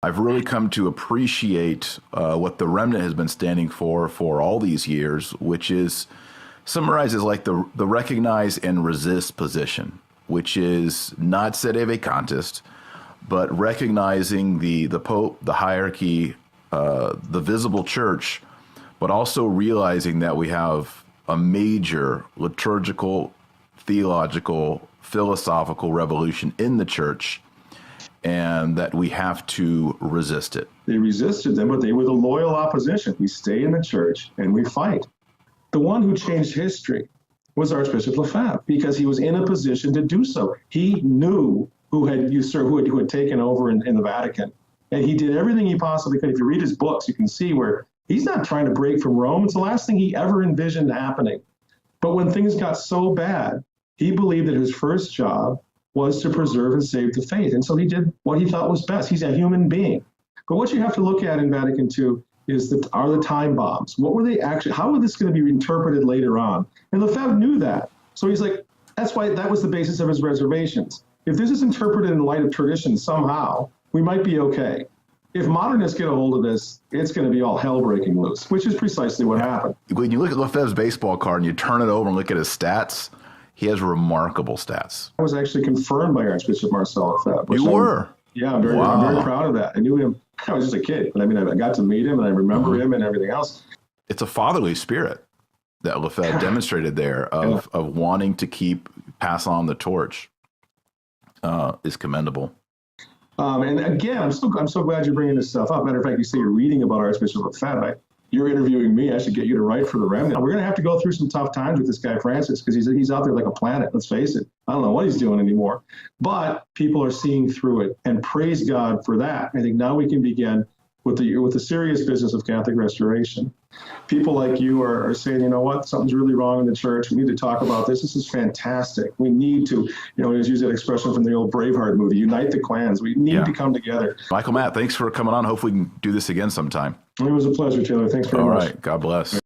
I've really come to appreciate what the remnant has been standing for all these years, which is summarizes like the recognize and resist position, which is not sede vacantis, but recognizing the Pope, the hierarchy, the visible church, but also realizing that we have a major liturgical, theological, philosophical revolution in the church, and that we have to resist it. They resisted them, but they were the loyal opposition. We stay in the church and we fight. The one who changed history was Archbishop Lefebvre, because he was in a position to do so. He knew who had usurped, who had taken over in the Vatican, and he did everything he possibly could. If you read his books, you can see where he's not trying to break from Rome. It's the last thing he ever envisioned happening. But when things got so bad, he believed that his first job was to preserve and save the faith. And so he did what he thought was best. He's a human being. But what you have to look at in Vatican II is are the time bombs. What were they actually, how were this going to be interpreted later on? And Lefebvre knew that. So he's like, that's why that was the basis of his reservations. If this is interpreted in light of tradition somehow, we might be okay. If modernists get a hold of this, it's going to be all hell breaking loose, which is precisely what happened. When you look at Lefebvre's baseball card and you turn it over and look at his stats, he has remarkable stats. I was actually confirmed by Archbishop Marcel Lefebvre. You were? Yeah, I'm very proud of that. I knew him. I was just a kid, but I mean, I got to meet him and I remember him and everything else. It's a fatherly spirit that Lefebvre demonstrated there of wanting to pass on the torch is commendable. And again, I'm so glad you're bringing this stuff up. Matter of fact, you say you're reading about Archbishop Lefebvre. You're interviewing me. I should get you to write for the remnant. We're going to have to go through some tough times with this guy, Francis, because he's out there like a planet. Let's face it. I don't know what he's doing anymore. But people are seeing through it, and praise God for that. I think now we can begin with the serious business of Catholic restoration. People like you are saying, you know what, something's really wrong in the church. We need to talk about this. This is fantastic. We need to, let's use that expression from the old Braveheart movie, unite the clans. We need to come together. Michael, Matt, thanks for coming on. Hopefully we can do this again sometime. It was a pleasure, Taylor. Thanks very much. All right. God bless.